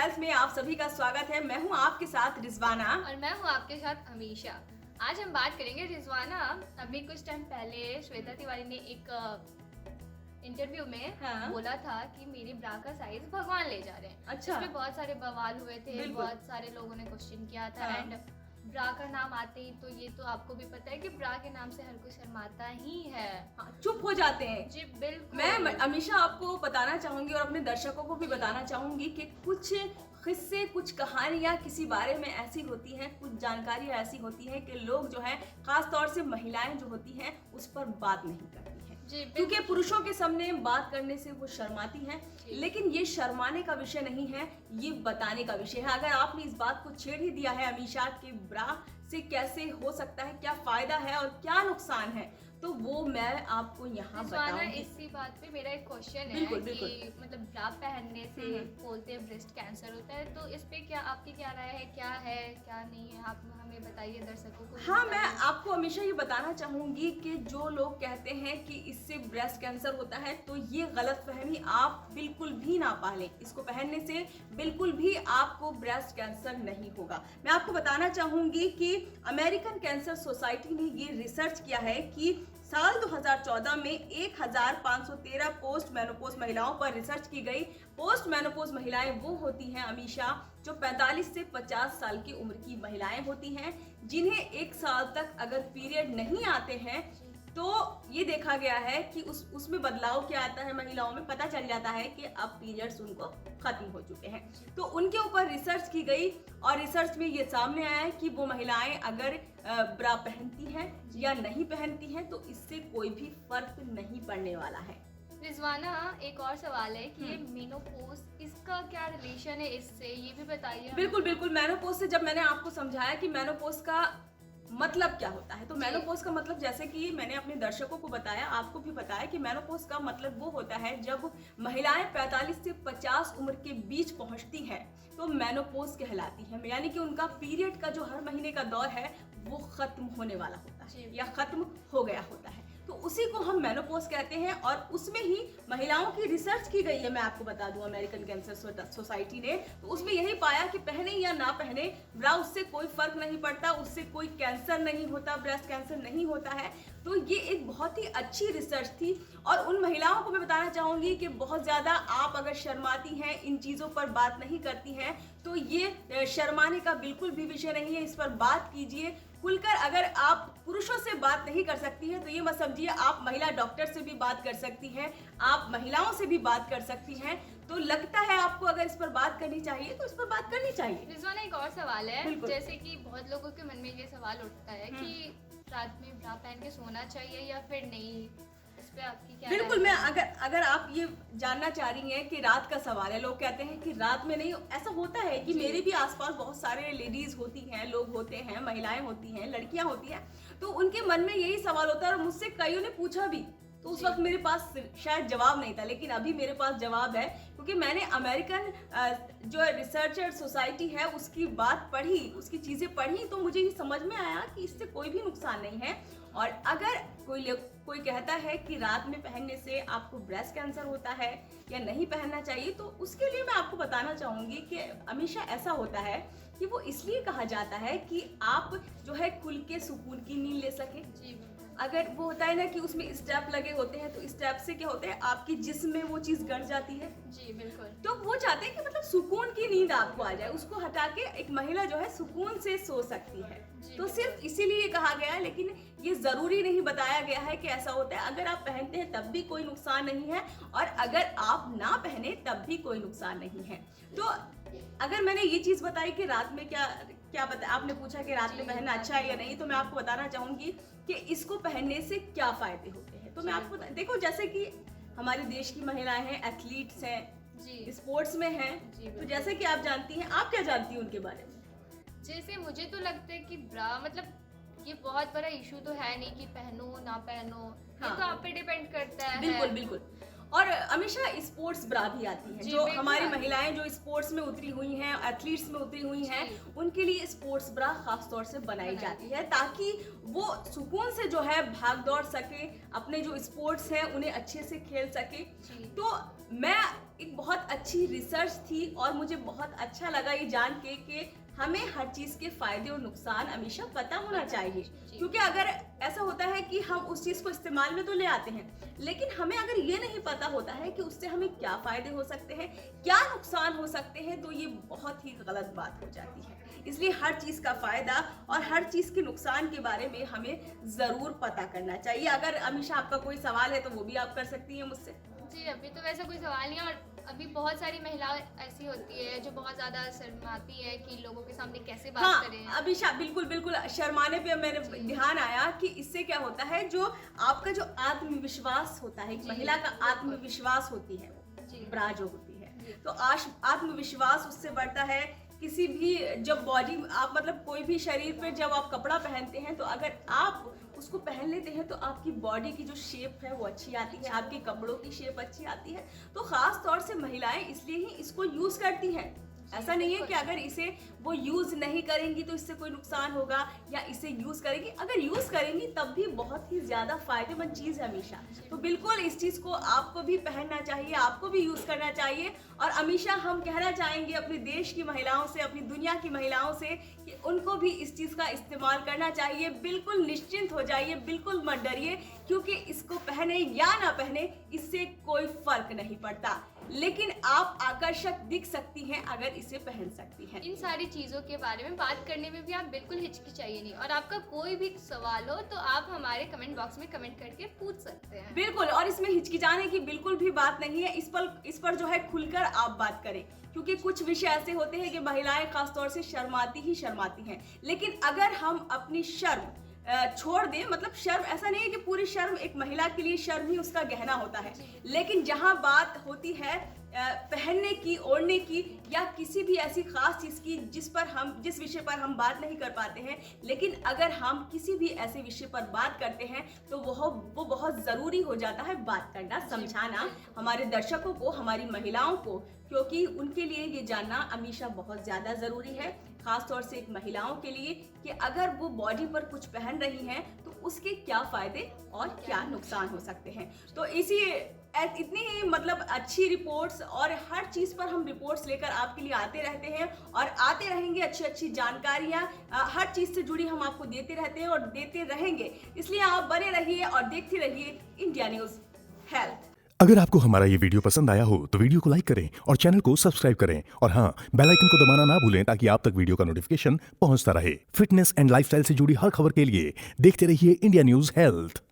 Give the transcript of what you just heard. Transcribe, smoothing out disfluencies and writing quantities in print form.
Health में आप सभी का स्वागत है। मैं हूं आपके साथ रिजवाना और मैं हूं आपके साथ अमीशा। आज हम बात करेंगे रिजवाना। अभी कुछ टाइम पहले श्वेता तिवारी ने एक इंटरव्यू में बोला था कि मेरी ब्रा का साइज भगवान ले जा रहे हैं। अच्छा। इसमें बहुत सारे बवाल हुए थे, बहुत सारे लोगों ने क्वेश्चन किया था। एंड ब्रा का नाम आते ही तो ये तो आपको भी पता है कि ब्रा के नाम से हर कोई शर्माता ही है। चुप हो जाते हैं। जी बिल्कुल। मैं अमीशा आपको बताना चाहूंगी और अपने दर्शकों को भी बताना चाहूंगी कि कुछ किस्से, कुछ कहानियां किसी बारे में ऐसी होती हैं, कुछ जानकारियां ऐसी होती हैं कि लोग जो है, खास तौर से महिलाएं जो होती हैं उस पर बात नहीं करती हैं, क्योंकि पुरुषों के सामने बात करने से वो शर्माती हैं। लेकिन ये शर्माने का विषय नहीं है, ये बताने का विषय है। अगर आपने इस बात को छेड़ ही दिया है अमीशा के ब्रा से कैसे हो सकता है, क्या फायदा है और क्या नुकसान है, तो वो मैं आपको यहाँ बताऊंगी। इसी बात पे मेरा एक क्वेश्चन है कि मतलब ब्रा पहनने से बोलते हैं ब्रेस्ट कैंसर होता है, तो इस पे क्या आपकी क्या राय है, क्या नहीं है, आप हमें बताइए दर्शकों को। हाँ, मैं आपको हमेशा ये बताना चाहूंगी कि जो लोग कहते हैं कि इससे ब्रेस्ट कैंसर होता है, तो ये गलतफहमी आप बिल्कुल भी ना पालें। इसको पहनने से बिल्कुल भी आपको ब्रेस्ट कैंसर नहीं होगा। मैं आपको बताना चाहूंगी कि अमेरिकन कैंसर सोसाइटी ने ये रिसर्च किया है कि साल 2014 में 1513 पोस्ट मेनोपॉज महिलाओं पर रिसर्च की गई। पोस्ट मेनोपॉज महिलाएं वो होती हैं अमीशा जो 45 से 50 साल की उम्र की महिलाएं होती हैं, जिन्हें एक साल तक अगर पीरियड नहीं आते हैं तो ये देखा गया है कि उसमें बदलाव क्या आता है, महिलाओं में पता चल जाता है कि अब पीरियड्स उनको खत्म हो चुके हैं। तो उनके ऊपर रिसर्च की गई और रिसर्च में ये सामने आया है कि वो महिलाएं अगर ब्रा पहनती हैं या नहीं पहनती हैं तो इससे कोई भी फर्क नहीं पड़ने वाला है। रिजवाना, एक और सवाल है कि ये मेनोपॉज, इसका क्या रिलेशन है इससे, ये भी बताइए। बिल्कुल। मेनोपॉज से जब मैंने आपको समझाया कि मेनोपॉज का मतलब क्या होता है, तो मेनोपॉज का मतलब, जैसे कि मैंने अपने दर्शकों को बताया, आपको भी बताया कि मेनोपॉज का मतलब वो होता है जब महिलाएं 45 से 50 उम्र के बीच पहुंचती हैं तो मेनोपॉज कहलाती है। यानी कि उनका पीरियड का जो हर महीने का दौर है वो खत्म होने वाला होता है या खत्म हो गया होता है, तो उसी को हम मेनोपॉज कहते हैं। और उसमें ही महिलाओं की रिसर्च की गई है, मैं आपको बता दूं, अमेरिकन कैंसर सोसाइटी ने, तो उसमें यही पाया कि पहने या ना पहने ब्रा, उससे कोई फर्क नहीं पड़ता, उससे कोई कैंसर नहीं होता, ब्रेस्ट कैंसर नहीं होता है। तो ये एक बहुत ही अच्छी रिसर्च थी। और उन महिलाओं को मैं बताना चाहूंगी कि बहुत ज्यादा आप अगर शर्माती हैं, इन चीजों पर बात नहीं करती हैं, तो ये शर्माने का बिल्कुल भी विषय नहीं है। इस पर बात कीजिए खुलकर। अगर आप पुरुषों से बात नहीं कर सकती हैं तो ये मत समझिए, आप महिला डॉक्टर से भी बात कर सकती हैं, आप महिलाओं से भी बात कर सकती हैं। तो लगता है आपको अगर इस पर बात करनी चाहिए तो इस पर बात करनी चाहिए। रिजवाना, एक और सवाल है, जैसे कि बहुत लोगों के मन में ये सवाल उठता है कि रात में ब्रा पहन के सोना चाहिए या फिर नहीं, इस पे आपकी क्या? बिल्कुल, मैं अगर आप ये जानना चाह रही हैं कि रात का सवाल है, लोग कहते हैं कि रात में नहीं, ऐसा होता है कि मेरे भी आसपास बहुत सारे लेडीज होती हैं, लोग होते हैं, महिलाएं होती हैं, लड़कियां होती हैं, तो उनके मन में यही सवाल होता है और मुझसे कईयों ने पूछा भी, तो उस वक्त मेरे पास शायद जवाब नहीं था, लेकिन अभी मेरे पास जवाब है, क्योंकि मैंने अमेरिकन जो रिसर्चर सोसाइटी है उसकी बात पढ़ी, उसकी चीज़ें पढ़ी, तो मुझे ये समझ में आया कि इससे कोई भी नुकसान नहीं है। और अगर कोई कहता है कि रात में पहनने से आपको ब्रेस्ट कैंसर होता है या नहीं पहनना चाहिए, तो उसके लिए मैं आपको बताना चाहूँगी कि हमेशा ऐसा होता है कि वो इसलिए कहा जाता है कि आप जो है खुल के सुकून की नींद ले सके। अगर वो होता है ना कि उसमें स्टेप लगे होते हैं, तो स्टेप से क्या होता है, आपकी जिस्म में वो चीज गड़ जाती है। जी बिल्कुल। तो वो चाहते हैं कि मतलब सुकून की नींद आपको आ जाए, उसको हटा के एक महिला जो है सुकून से सो सकती है। तो सिर्फ इसीलिए कहा गया है, लेकिन ये जरूरी नहीं बताया गया है कि ऐसा होता है। अगर आप पहनते हैं तब भी कोई नुकसान नहीं है, और अगर आप ना पहने तब भी कोई नुकसान नहीं है। तो अगर मैंने ये चीज बताई कि रात में क्या बता, आपने पूछा कि रात में पहनना अच्छा है या नहीं, तो मैं आपको बताना चाहूंगी कि इसको पहनने से क्या फायदे होते हैं। तो मैं आपको देखो, जैसे कि हमारे देश की महिलाएं हैं, एथलीट्स हैं, स्पोर्ट्स में हैं, तो जैसे कि आप जानती हैं, आप क्या जानती हैं उनके बारे में? जैसे मुझे तो लगता है कि ब्रा मतलब ये बहुत बड़ा इशू तो है नहीं कि पहनो ना पहनो, ये तो आप पे डिपेंड करता है। बिल्कुल। और हमेशा स्पोर्ट्स ब्रा भी आती है, जो हमारी महिलाएं जो स्पोर्ट्स में उतरी हुई हैं, एथलीट्स में उतरी हुई हैं, उनके लिए स्पोर्ट्स ब्रा खास तौर से बनाई जाती है ताकि वो सुकून से जो है भाग दौड़ सके, अपने जो स्पोर्ट्स हैं उन्हें अच्छे से खेल सके। तो मैं एक बहुत अच्छी रिसर्च थी और मुझे बहुत अच्छा लगा ये जान के कि हमें हर चीज के फायदे और नुकसान हमेशा पता होना चाहिए, क्योंकि अगर ऐसा होता है कि हम उस चीज को इस्तेमाल में तो ले आते हैं, लेकिन हमें अगर ये नहीं पता होता है कि उससे हमें क्या फायदे हो सकते हैं, क्या नुकसान हो सकते हैं, तो ये बहुत ही गलत बात हो जाती है। इसलिए हर चीज का फायदा और हर चीज के नुकसान के बारे में हमें जरूर पता करना चाहिए। अगर अमीशा आपका कोई सवाल है तो वो भी आप कर सकती हैं मुझसे। जी, अभी तो वैसा कोई सवाल नहीं है, और अभी बहुत सारी महिलाएं ऐसी होती है जो बहुत ज्यादा शर्माती है कि लोगों के सामने कैसे बात करें। अभिषा बिल्कुल शर्माने पे मेरे ध्यान आया कि इससे क्या होता है, जो आपका जो आत्मविश्वास होता है, महिला का आत्मविश्वास होती है ब्रा जो होती है, तो आत्मविश्वास उससे बढ़ता है। किसी भी जब बॉडी आप मतलब कोई भी शरीर पे जब आप कपड़ा पहनते हैं, तो अगर आप उसको पहन लेते हैं तो आपकी बॉडी की जो शेप है वो अच्छी आती है, आपके कपड़ों की शेप अच्छी आती है। तो खास तौर से महिलाएं इसलिए ही इसको यूज करती हैं। ऐसा नहीं है कि अगर इसे वो यूज नहीं करेंगी तो इससे कोई नुकसान होगा, या इसे यूज करेंगी, अगर यूज करेंगी तब भी बहुत ही ज्यादा फायदेमंद चीज है हमेशा। तो बिल्कुल इस चीज को आपको भी पहनना चाहिए, आपको भी यूज करना चाहिए। और हमेशा हम कहना चाहेंगे अपने देश की महिलाओं से, अपनी दुनिया की महिलाओं से, कि उनको भी इस चीज का इस्तेमाल करना चाहिए। बिल्कुल निश्चिंत हो जाइए, बिल्कुल मत डरिए, क्योंकि इसको पहने या ना पहने इससे कोई फर्क नहीं पड़ता, लेकिन आप आकर्षक दिख सकती हैं अगर इसे पहन सकती हैं। इन सारी चीजों के बारे में बात करने में भी आप बिल्कुल हिचकिचाइए नहीं, और आपका कोई भी सवाल हो तो आप हमारे कमेंट बॉक्स में कमेंट करके पूछ सकते हैं। बिल्कुल, और इसमें हिचकिचाने की बिल्कुल भी बात नहीं है। इस पर जो है खुलकर आप बात करें, क्योंकि कुछ विषय ऐसे होते हैं कि महिलाएं खासतौर से शर्माती हैं, लेकिन अगर हम अपनी शर्म छोड़ दें, मतलब शर्म ऐसा नहीं है कि पूरी शर्म, एक महिला के लिए शर्म ही उसका गहना होता है, लेकिन जहां बात होती है पहनने की, ओढ़ने की, या किसी भी ऐसी खास चीज की जिस विषय पर हम बात नहीं कर पाते हैं, लेकिन अगर हम किसी भी ऐसे विषय पर बात करते हैं तो वो बहुत जरूरी हो जाता है बात करना, समझाना हमारे दर्शकों को, हमारी महिलाओं को, क्योंकि उनके लिए ये जानना हमेशा बहुत ज्यादा जरूरी है, खास तौर से एक महिलाओं के लिए, कि अगर वो बॉडी पर कुछ पहन रही हैं तो उसके क्या फायदे और क्या नुकसान हो सकते हैं। तो इतनी ही मतलब अच्छी रिपोर्ट्स और हर चीज पर हम रिपोर्ट्स लेकर आपके लिए आते रहते हैं और आते रहेंगे। अच्छी जानकारियां हर चीज से जुड़ी हम आपको देते रहते हैं और देते रहेंगे, इसलिए आप बने रहिए और देखते रहिए इंडिया न्यूज हेल्थ। अगर आपको हमारा ये वीडियो पसंद आया हो तो वीडियो को लाइक करें और चैनल को सब्सक्राइब करें, और हाँ, बेल आइकन को दबाना ना भूलें ताकि आप तक वीडियो का नोटिफिकेशन पहुंचता रहे। फिटनेस एंड लाइफस्टाइल से जुड़ी हर खबर के लिए देखते रहिए इंडिया न्यूज हेल्थ।